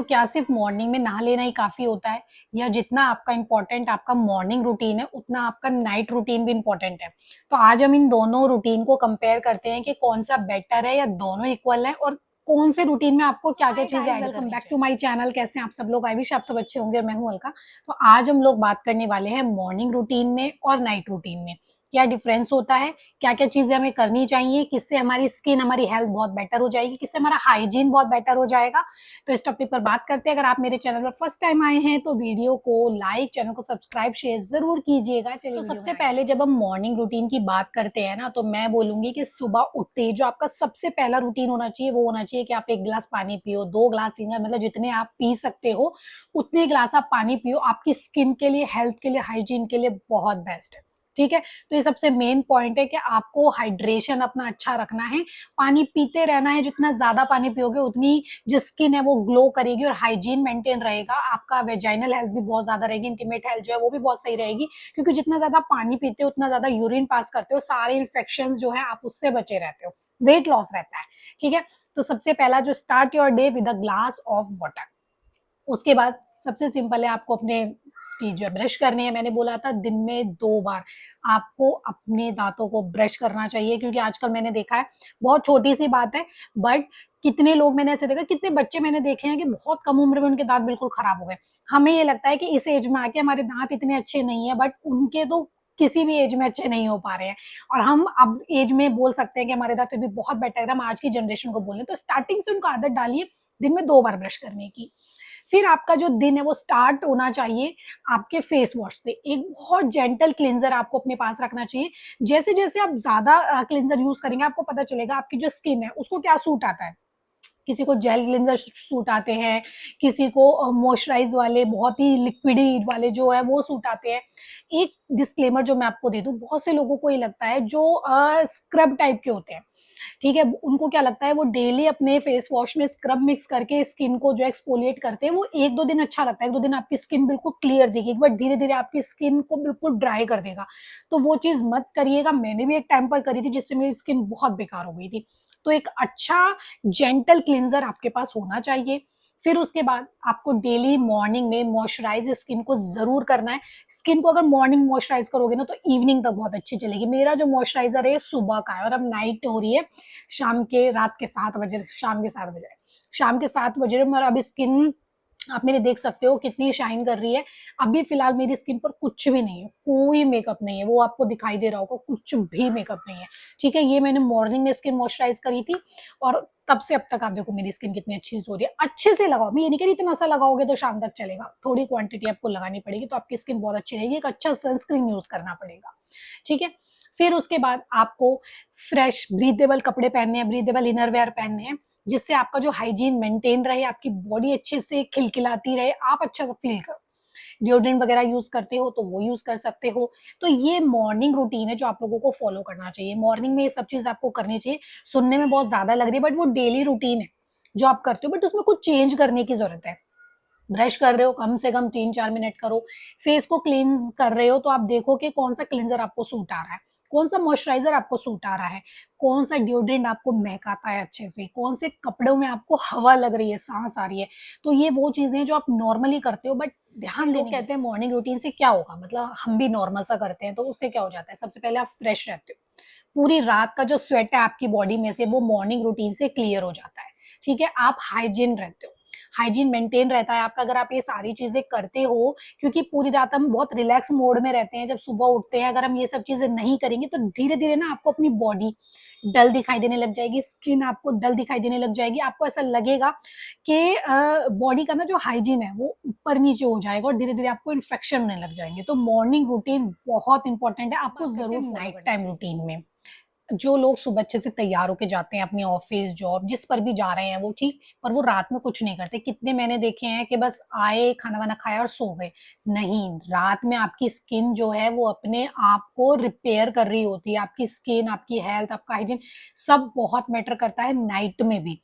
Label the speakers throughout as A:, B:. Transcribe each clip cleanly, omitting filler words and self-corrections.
A: तो क्या सिर्फ मॉर्निंग में नहा लेना ही काफी होता है, या जितना आपका इंपॉर्टेंट आपका मॉर्निंग रूटीन है उतना आपका नाइट रूटीन भी इंपॉर्टेंट है? तो आज हम इन दोनों रूटीन को कंपेयर करते हैं कि कौन सा बेटर है या दोनों इक्वल है, और कौन से रूटीन में आपको क्या क्या चीजें add. Welcome back to my channel. कैसे हैं आप सब लोग? आई विश आप सब अच्छे होंगे और मैं हूं अलका। तो आज हम लोग बात करने वाले हैं मॉर्निंग रूटीन में और नाइट रूटीन में क्या डिफरेंस होता है, क्या क्या चीजें हमें करनी चाहिए, किससे हमारी स्किन हमारी हेल्थ बहुत बेटर हो जाएगी, किससे हमारा हाइजीन बहुत बेटर हो जाएगा। तो इस टॉपिक पर बात करते हैं। अगर आप मेरे चैनल पर फर्स्ट टाइम आए हैं तो वीडियो को लाइक, चैनल को सब्सक्राइब, शेयर जरूर कीजिएगा। चलिए, तो सबसे पहले जब हम मॉर्निंग रूटीन की बात करते हैं ना, तो मैं बोलूंगी कि सुबह उठते ही जो आपका सबसे पहला रूटीन होना चाहिए वो होना चाहिए कि आप 1 गिलास पानी पियो, 2 गिलास, 3 गिलास, मतलब जितने आप पी सकते हो उतने गिलास आप पानी पियो। आपकी स्किन के लिए, हेल्थ के लिए, हाइजीन के लिए बहुत बेस्ट है। ठीक है, तो ये सबसे मेन पॉइंट है कि आपको हाइड्रेशन अपना अच्छा रखना है, पानी पीते रहना है। जितना ज्यादा पानी पियोगे उतनी जो स्किन है वो ग्लो करेगी और हाइजीन मेंटेन रहेगा। आपका वेजाइनल हेल्थ भी बहुत ज्यादा रहेगी, इंटीमेट हेल्थ जो है वो भी बहुत सही रहेगी, क्योंकि जितना ज्यादा पानी पीते हो उतना ज्यादा यूरिन पास करते हो, सारे इन्फेक्शन जो है आप उससे बचे रहते हो, वेट लॉस रहता है। ठीक है, तो सबसे पहला जो start your day with a glass of water. उसके बाद सबसे सिंपल है, आपको अपने टीथ जो है ब्रश करनी है। मैंने बोला था दिन में 2 बार आपको अपने दांतों को ब्रश करना चाहिए, क्योंकि आजकल मैंने देखा है, बहुत छोटी सी बात है बट कितने लोग मैंने ऐसे देखा, कितने बच्चे मैंने देखे हैं कि बहुत कम उम्र में उनके दांत बिल्कुल खराब हो गए। हमें ये लगता है कि इस एज में आके हमारे दांत इतने अच्छे नहीं है, बट उनके तो किसी भी एज में अच्छे नहीं हो पा रहे हैं। और हम अब एज में बोल सकते हैं कि हमारे दांत भी बहुत बेटर है। हम आज की जनरेशन को बोलें तो स्टार्टिंग से उनको आदत डालिए दिन में 2 बार ब्रश करने की। फिर आपका जो दिन है वो स्टार्ट होना चाहिए आपके फेस वॉश से। एक बहुत जेंटल क्लिनजर आपको अपने पास रखना चाहिए। जैसे जैसे आप ज्यादा क्लिनजर यूज करेंगे आपको पता चलेगा आपकी जो स्किन है उसको क्या सूट आता है। किसी को जेल क्लिनजर सूट आते हैं, किसी को मॉइस्चराइज वाले बहुत ही लिक्विडी वाले जो है वो सूट आते हैं। एक डिस्क्लेमर जो मैं आपको दे दूं, बहुत से लोगों को ये लगता है जो स्क्रब टाइप के होते हैं, ठीक है, उनको क्या लगता है वो डेली अपने फेस वॉश में स्क्रब मिक्स करके स्किन को जो एक्सफोलिएट करते हैं, वो 1-2 दिन अच्छा लगता है, 1-2 दिन आपकी स्किन बिल्कुल क्लियर दिखेगी, बट धीरे धीरे आपकी स्किन को बिल्कुल ड्राई कर देगा। तो वो चीज मत करिएगा। मैंने भी एक टाइम पर करी थी जिससे मेरी स्किन बहुत बेकार हो गई थी। तो एक अच्छा जेंटल क्लिनजर आपके पास होना चाहिए। फिर उसके बाद आपको डेली मॉर्निंग में मॉइस्चराइज स्किन को जरूर करना है। स्किन को अगर मॉर्निंग मॉइस्चराइज करोगे ना तो इवनिंग तक बहुत अच्छी चलेगी। मेरा जो मॉइस्चराइजर है सुबह का है और अब नाइट हो रही है, शाम के रात के 7 बजे, शाम के 7 बजे मेरा अभी स्किन आप मेरे देख सकते हो कितनी शाइन कर रही है। अभी फिलहाल मेरी स्किन पर कुछ भी नहीं है, कोई मेकअप नहीं है, वो आपको दिखाई दे रहा होगा, कुछ भी मेकअप नहीं है। ठीक है, ये मैंने मॉर्निंग में स्किन मॉइस्चराइज करी थी और तब से अब तक आप देखो मेरी स्किन कितनी अच्छी हो रही है। अच्छे से लगाओ, मैं ये नहीं कह रही इतना सा लगाओगे तो शाम तक चलेगा, थोड़ी क्वांटिटी आपको लगानी पड़ेगी तो आपकी स्किन बहुत अच्छी रहेगी। एक अच्छा सनस्क्रीन यूज करना पड़ेगा। ठीक है, फिर उसके बाद आपको फ्रेश ब्रीदेबल कपड़े पहनने हैं, ब्रीदेबल इनरवेयर पहनने हैं, जिससे आपका जो हाइजीन मेंटेन रहे, आपकी बॉडी अच्छे से खिलखिलाती रहे, आप अच्छा सा फील करो। डिओड्रेंट वगैरह यूज करते हो तो वो यूज कर सकते हो। तो ये मॉर्निंग रूटीन है जो आप लोगों को फॉलो करना चाहिए। मॉर्निंग में ये सब चीज आपको करनी चाहिए। सुनने में बहुत ज्यादा लग रही है बट वो डेली रूटीन है जो आप करते हो, बट उसमें कुछ चेंज करने की जरूरत है। ब्रश कर रहे हो कम से कम 3-4 मिनट करो। फेस को क्लीन कर रहे हो तो आप देखो कि कौन सा क्लींजर आपको सूट आ रहा है, कौन सा मॉइस्चराइजर आपको सूट आ रहा है, कौन सा डिओड्रेंट आपको महकाता है अच्छे से, कौन से कपड़ों में आपको हवा लग रही है, सांस आ रही है। तो ये वो चीजें हैं जो आप नॉर्मली करते हो, बट ध्यान देने कहते हैं मॉर्निंग रूटीन से क्या होगा, मतलब हम भी नॉर्मल सा करते हैं तो उससे क्या हो जाता है, सबसे पहले आप फ्रेश रहते हो। पूरी रात का जो स्वेट है आपकी बॉडी में से वो मॉर्निंग रूटीन से क्लियर हो जाता है। ठीक है, आप हाइजीन रहते हो, हाइजीन मेंटेन रहता है आपका अगर आप ये सारी चीजें करते हो। क्योंकि पूरी रात हम बहुत रिलैक्स मोड में रहते हैं जब सुबह उठते हैं, अगर हम ये सब चीजें नहीं करेंगे तो धीरे धीरे ना आपको अपनी बॉडी डल दिखाई देने लग जाएगी, स्किन आपको डल दिखाई देने लग जाएगी, आपको ऐसा लगेगा कि बॉडी का ना जो हाइजीन है वो ऊपर नीचे हो जाएगा और धीरे धीरे आपको इन्फेक्शन होने लग जाएंगे। तो मॉर्निंग रूटीन बहुत इंपॉर्टेंट है, आपको जरूर नाइट टाइम रूटीन में। जो लोग सुबह अच्छे से तैयार होके जाते हैं अपनी ऑफिस जॉब जिस पर भी जा रहे हैं वो ठीक, पर वो रात में कुछ नहीं करते। कितने मैंने देखे हैं कि बस आए, खाना वाना खाया और सो गए। नहीं, रात में आपकी स्किन जो है वो अपने आप को रिपेयर कर रही होती है। आपकी स्किन, आपकी हेल्थ, आपका हाइजीन सब बहुत मैटर करता है नाइट में भी।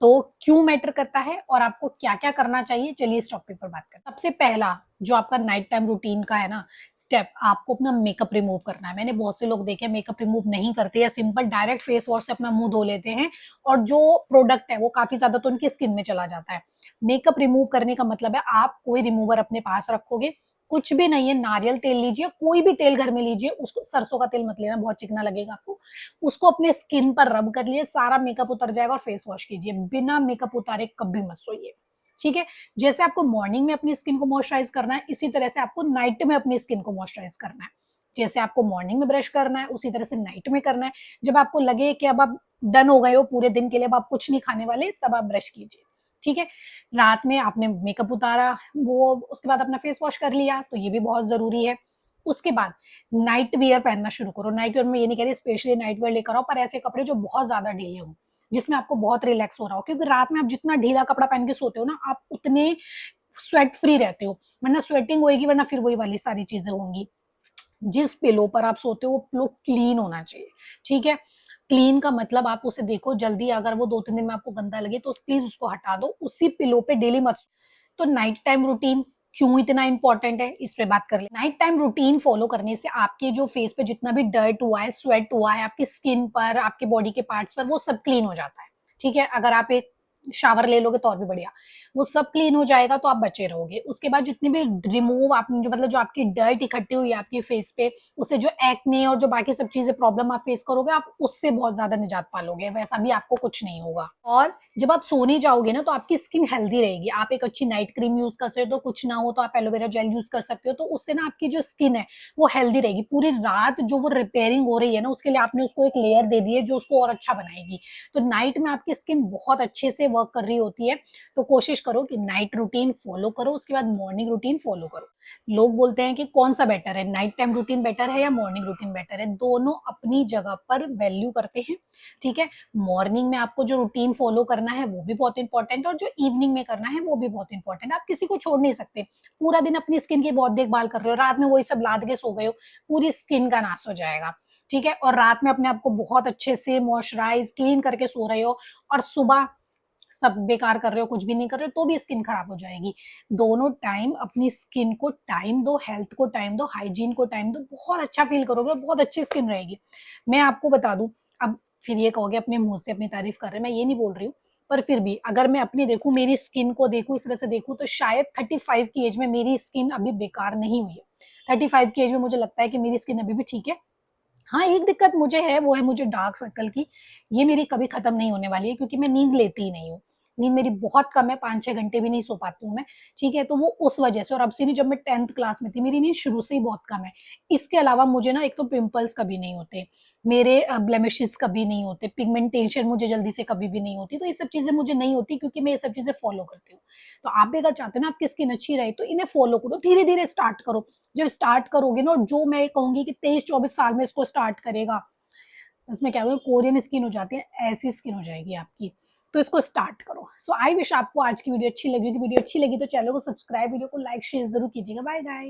A: तो क्यों मैटर करता है और आपको क्या क्या करना चाहिए, चलिए इस टॉपिक पर बात करते हैं। सबसे पहला जो आपका नाइट टाइम रूटीन का है ना स्टेप, आपको अपना मेकअप रिमूव करना है। मैंने बहुत से लोग देखे मेकअप रिमूव नहीं करते या सिंपल डायरेक्ट फेस वॉश से अपना मुंह धो लेते हैं और जो प्रोडक्ट है वो काफी ज्यादा तो उनकी स्किन में चला जाता है। मेकअप रिमूव करने का मतलब है आप कोई रिमूवर अपने पास रखोगे, कुछ भी नहीं है, नारियल तेल लीजिए, कोई भी तेल घर में लीजिए, उसको सरसों का तेल मत लेना, बहुत चिकना लगेगा आपको। उसको अपने स्किन पर रब कर लिए, सारा मेकअप उतर जाएगा और फेस वॉश कीजिए। बिना मेकअप उतारे कभी मत सोइए, ठीक है। जैसे आपको मॉर्निंग में अपनी स्किन को मॉइस्चराइज करना है, इसी तरह से आपको नाइट में अपनी स्किन को मॉइस्चराइज करना है। जैसे आपको मॉर्निंग में ब्रश करना है उसी तरह से नाइट में करना है। जब आपको लगे कि अब आप डन हो गए हो पूरे दिन के लिए, अब आप कुछ नहीं खाने वाले, तब आप ब्रश कीजिए, ठीक है। रात में आपने मेकअप उतारा, वो उसके बाद अपना फेस वॉश कर लिया, तो ये भी बहुत जरूरी है। उसके बाद नाइट वियर पहनना शुरू करो। नाइट वियर में ये नहीं कह रही स्पेशली नाइट वियर लेकर आओ, पर ऐसे कपड़े जो बहुत ज्यादा ढीले हो, जिसमें आपको बहुत रिलैक्स हो रहा हो, क्योंकि रात में आप जितना ढीला कपड़ा पहन के सोते हो ना, आप उतने स्वेट फ्री रहते हो, वरना स्वेटिंग होगी, वरना फिर वही वाली सारी चीजें होंगी। जिस पिलो पर आप सोते हो वो पिलो क्लीन होना चाहिए, ठीक है। क्लीन का मतलब आप उसे देखो जल्दी, अगर वो 2-3 दिन में आपको गंदा लगे तो प्लीज उसको हटा दो, उसी पिलो पे डेली मत। तो नाइट टाइम रूटीन क्यों इतना इंपॉर्टेंट है, इस पे बात कर ले। नाइट टाइम रूटीन फॉलो करने से आपके जो फेस पे जितना भी डर्ट हुआ है, स्वेट हुआ है, आपकी स्किन पर, आपके बॉडी के पार्ट्स पर, वो सब क्लीन हो जाता है, ठीक है। अगर आप एक शावर ले लोगे तो और भी बढ़िया, वो सब क्लीन हो जाएगा तो आप बचे रहोगे। उसके बाद जितनी भी रिमूव आप जो मतलब जो आपकी डर्ट इकट्ठी हुई है आपके फेस पे, उससे जो एक्ने और जो बाकी सब चीजें प्रॉब्लम आप फेस करोगे, आप उससे बहुत ज्यादा निजात पालोगे, वैसा भी आपको कुछ नहीं होगा। और जब आप सोने जाओगे ना तो आपकी स्किन हेल्दी रहेगी। आप एक अच्छी नाइट क्रीम यूज कर सकते हो, कुछ ना हो तो आप एलोवेरा जेल यूज कर सकते हो, तो उससे ना आपकी जो स्किन है वो हेल्दी रहेगी। पूरी रात जो वो रिपेयरिंग हो रही है ना, उसके लिए आपने उसको एक लेयर दे दी है जो उसको और अच्छा बनाएगी। तो नाइट में आपकी स्किन बहुत अच्छे से वर्क कर रही होती है। तो कोशिश करो कि नाइट रूटीन फॉलो करो, उसके बाद मॉर्निंग रूटीन फॉलो करो। लोग बोलते हैं कि कौन सा बेटर है, नाइट टाइम रूटीन बेटर है या मॉर्निंग रूटीन बेटर है। दोनों अपनी जगह पर वैल्यू करते हैं, ठीक है। मॉर्निंग में आपको जो रूटीन फॉलो करना है वो भी बहुत इंपॉर्टेंट है, और जो इवनिंग में करना है वो भी बहुत इंपॉर्टेंट है। आप किसी को छोड़ नहीं सकते। पूरा दिन अपनी स्किन की बहुत देखभाल कर रहे हो, रात में वही सब लाद के सो गए हो, पूरी स्किन का नाश हो जाएगा, ठीक है। और रात में अपने आप को बहुत अच्छे से मॉइस्चराइज क्लीन करके सो रहे हो, और सुबह सब बेकार कर रहे हो, कुछ भी नहीं कर रहे हो, तो भी स्किन खराब हो जाएगी। दोनों टाइम अपनी स्किन को टाइम दो, हेल्थ को टाइम दो, हाइजीन को टाइम दो, बहुत अच्छा फील करोगे और बहुत अच्छी स्किन रहेगी। मैं आपको बता दूं, अब फिर ये कहोगे अपने मुंह से अपनी तारीफ कर रहे हैं, मैं ये नहीं बोल रही हूँ, पर फिर भी अगर मैं अपनी देखूं, मेरी स्किन को देखूं, इस तरह से देखूं, तो शायद 35 की एज में मेरी स्किन अभी बेकार नहीं हुई है। 35 की एज में मुझे लगता है कि मेरी स्किन अभी भी ठीक है। हाँ, एक दिक्कत मुझे है, वो है मुझे डार्क सर्कल की। ये मेरी कभी खत्म नहीं होने वाली है, क्योंकि मैं नींद लेती ही नहीं हूँ। नींद मेरी बहुत कम है, 5-6 घंटे भी नहीं सो पाती हूँ मैं, ठीक है। तो वो उस वजह से, और अब से नहीं, जब मैं 10th क्लास में थी मेरी नींद शुरू से ही बहुत कम है। इसके अलावा मुझे ना एक तो पिंपल्स कभी नहीं होते, मेरे ब्लेमिशेस कभी नहीं होते, पिगमेंटेशन मुझे जल्दी से कभी भी नहीं होती। तो ये सब चीजें मुझे नहीं होती क्योंकि मैं ये सब चीजें फॉलो करती हूँ। तो आप भी अगर चाहते हो ना आपकी स्किन अच्छी रहे, तो इन्हें फॉलो करो, धीरे धीरे स्टार्ट करो। जब स्टार्ट करोगे ना, और जो मैं कहूंगी कि 23-24 साल में इसको स्टार्ट करेगा, उसमें क्या करो, कोरियन स्किन हो जाती है, ऐसी स्किन हो जाएगी आपकी। तो इसको स्टार्ट करो। सो आई विश आपको आज की वीडियो अच्छी लगी होगी। वीडियो अच्छी लगी तो चैनल को सब्सक्राइब, वीडियो को लाइक शेयर जरूर कीजिएगा। Bye bye.